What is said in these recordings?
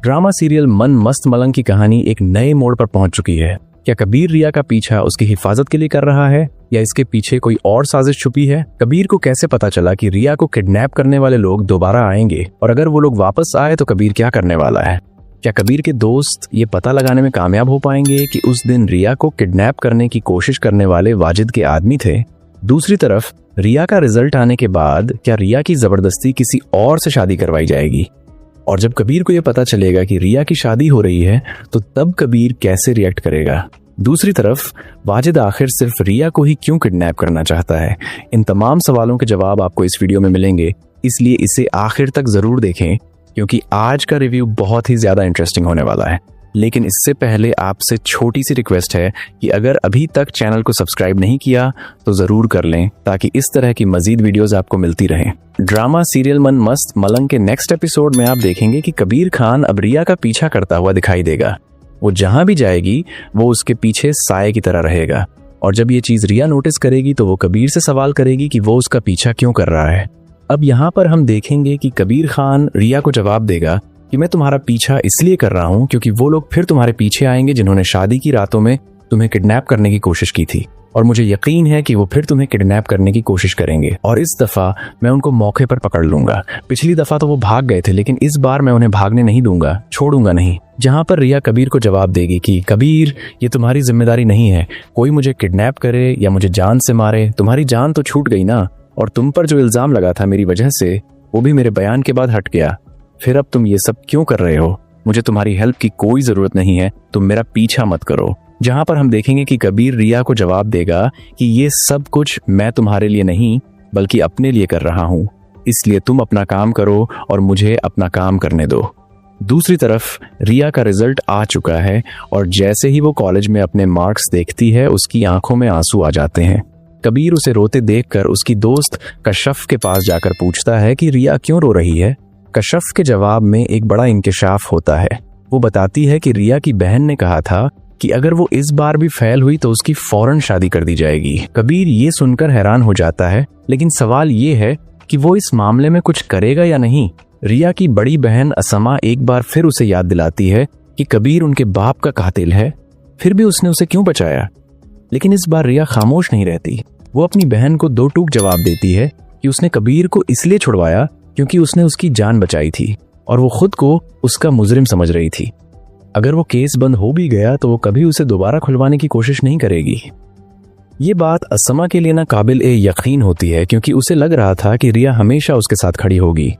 Drama serial मन मस्त मलंग की कहानी एक नए मोड़ पर पहुंच चुकी है। क्या कबीर रिया का पीछा उसकी हिफाजत के लिए कर रहा है या इसके पीछे कोई और साजिश छुपी है? कबीर को कैसे पता चला कि रिया को किडनैप करने वाले लोग दोबारा आएंगे, और अगर वो लोग वापस आए तो कबीर क्या करने वाला है? क्या कबीर के दोस्त ये पता लगाने में कामयाब हो पाएंगे कि उस दिन रिया को किडनैप करने की कोशिश करने वाले वाजिद के आदमी थे? दूसरी तरफ रिया का रिजल्ट आने के बाद क्या रिया की जबरदस्ती किसी और से शादी करवाई जाएगी? और जब कबीर को यह पता चलेगा कि रिया की शादी हो रही है तो तब कबीर कैसे रिएक्ट करेगा? दूसरी तरफ वाजिद आखिर सिर्फ रिया को ही क्यों किडनैप करना चाहता है? इन तमाम सवालों के जवाब आपको इस वीडियो में मिलेंगे, इसलिए इसे आखिर तक जरूर देखें क्योंकि आज का रिव्यू बहुत ही ज्यादा इंटरेस्टिंग होने वाला है। लेकिन इससे पहले आपसे छोटी सी रिक्वेस्ट है कि अगर अभी तक चैनल को सब्सक्राइब नहीं किया तो जरूर कर लें ताकि इस तरह की मजीद वीडियोस आपको मिलती रहें। ड्रामा सीरियल मन मस्त मलंग के नेक्स्ट एपिसोड में आप देखेंगे कि कबीर खान अब रिया का पीछा करता हुआ दिखाई देगा। वो जहां भी जाएगी वो उसके पीछे साए की तरह रहेगा, और जब ये चीज रिया नोटिस करेगी तो वो कबीर से सवाल करेगी कि वो उसका पीछा क्यों कर रहा है। अब यहाँ पर हम देखेंगे कि कबीर खान रिया को जवाब देगा कि मैं तुम्हारा पीछा इसलिए कर रहा हूँ क्योंकि वो लोग फिर तुम्हारे पीछे आएंगे जिन्होंने शादी की रातों में तुम्हें किडनैप करने की कोशिश की थी, और मुझे यकीन है कि वो फिर तुम्हें किडनैप करने की कोशिश करेंगे, और इस दफा मैं उनको मौके पर पकड़ लूंगा। पिछली दफा तो वो भाग गए थे, लेकिन इस बार मैं उन्हें भागने नहीं दूंगा, छोड़ूंगा नहीं। जहां पर रिया कबीर को जवाब देगी कि कबीर ये तुम्हारी जिम्मेदारी नहीं है, कोई मुझे किडनैप करे या मुझे जान से मारे, तुम्हारी जान तो छूट गई ना, और तुम पर जो इल्जाम लगा था मेरी वजह से वो भी मेरे बयान के बाद हट गया, फिर अब तुम ये सब क्यों कर रहे हो? मुझे तुम्हारी हेल्प की कोई जरूरत नहीं है, तुम मेरा पीछा मत करो। जहां पर हम देखेंगे कि कबीर रिया को जवाब देगा कि ये सब कुछ मैं तुम्हारे लिए नहीं बल्कि अपने लिए कर रहा हूं, इसलिए तुम अपना काम करो और मुझे अपना काम करने दो। दूसरी तरफ रिया का रिजल्ट आ चुका है, और जैसे ही वो कॉलेज में अपने मार्क्स देखती है उसकी आंखों में आंसू आ जाते हैं। कबीर उसे रोते देखकर उसकी दोस्त कशफ के पास जाकर पूछता है कि रिया क्यों रो रही है। कशफ के जवाब में एक बड़ा इंकशाफ होता है। वो बताती है कि रिया की बहन ने कहा था कि अगर वो इस बार भी फेल हुई तो उसकी फौरन शादी कर दी जाएगी। कबीर ये सुनकर हैरान हो जाता है, लेकिन सवाल ये है कि वो इस मामले में कुछ करेगा या नहीं। रिया की बड़ी बहन असमा एक बार फिर उसे याद दिलाती है कि कबीर उनके बाप का कातिल है, फिर भी उसने उसे क्यों बचाया। लेकिन इस बार रिया खामोश नहीं रहती। वो अपनी बहन को दो टूक जवाब देती है कि उसने कबीर को इसलिए छुड़वाया क्योंकि उसने उसकी जान बचाई थी और वो खुद को उसका मुजरिम समझ रही थी। अगर वो केस बंद हो भी गया तो वो कभी उसे दोबारा खुलवाने की कोशिश नहीं करेगी। ये बात असमा के लिए ना काबिल यकीन होती है क्योंकि उसे लग रहा था कि रिया हमेशा उसके साथ खड़ी होगी,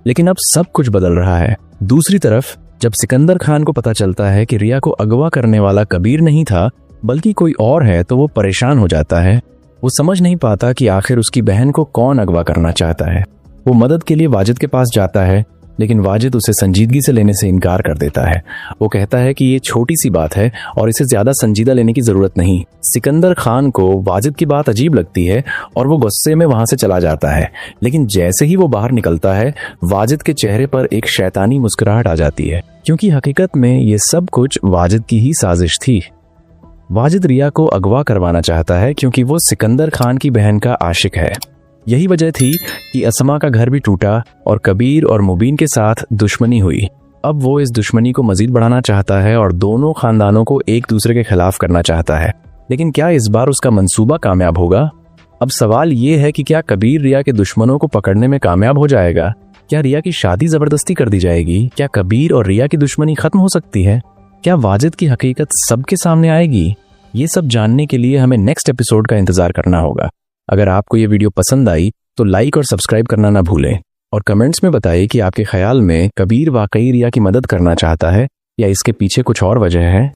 लेकिन अब सब कुछ बदल रहा है। दूसरी तरफ जब सिकंदर खान को पता चलता है कि रिया को अगवा करने वाला कबीर नहीं था बल्कि कोई और है तो वो परेशान हो जाता है। वो समझ नहीं पाता कि आखिर उसकी बहन को कौन अगवा करना चाहता है। वो मदद के लिए वाजिद के पास जाता है, लेकिन वाजिद उसे संजीदगी से लेने से इनकार कर देता है। वो कहता है कि ये छोटी सी बात है और इसे ज्यादा संजीदा लेने की जरूरत नहीं। सिकंदर खान को वाजिद की बात अजीब लगती है और वो गुस्से में वहां से चला जाता है, लेकिन जैसे ही वो बाहर निकलता है वाजिद के चेहरे पर एक शैतानी मुस्कुराहट आ जाती है, क्योंकि हकीकत में ये सब कुछ वाजिद की ही साजिश थी। वाजिद रिया को अगवा करवाना चाहता है क्योंकि वो सिकंदर खान की बहन का आशिक है। यही वजह थी कि असमा का घर भी टूटा और कबीर और मुबीन के साथ दुश्मनी हुई। अब वो इस दुश्मनी को मजीद बढ़ाना चाहता है और दोनों खानदानों को एक दूसरे के खिलाफ करना चाहता है। लेकिन क्या इस बार उसका मंसूबा कामयाब होगा? अब सवाल ये है कि क्या कबीर रिया के दुश्मनों को पकड़ने में कामयाब हो जाएगा? क्या रिया की शादी जबरदस्ती कर दी जाएगी? क्या कबीर और रिया की दुश्मनी खत्म हो सकती है? क्या वाजिद की हकीकत सबके सामने आएगी? ये सब जानने के लिए हमें नेक्स्ट एपिसोड का इंतजार करना होगा। अगर आपको ये वीडियो पसंद आई तो लाइक और सब्सक्राइब करना ना भूलें, और कमेंट्स में बताइए कि आपके ख्याल में कबीर वाकई रिया की मदद करना चाहता है या इसके पीछे कुछ और वजह है।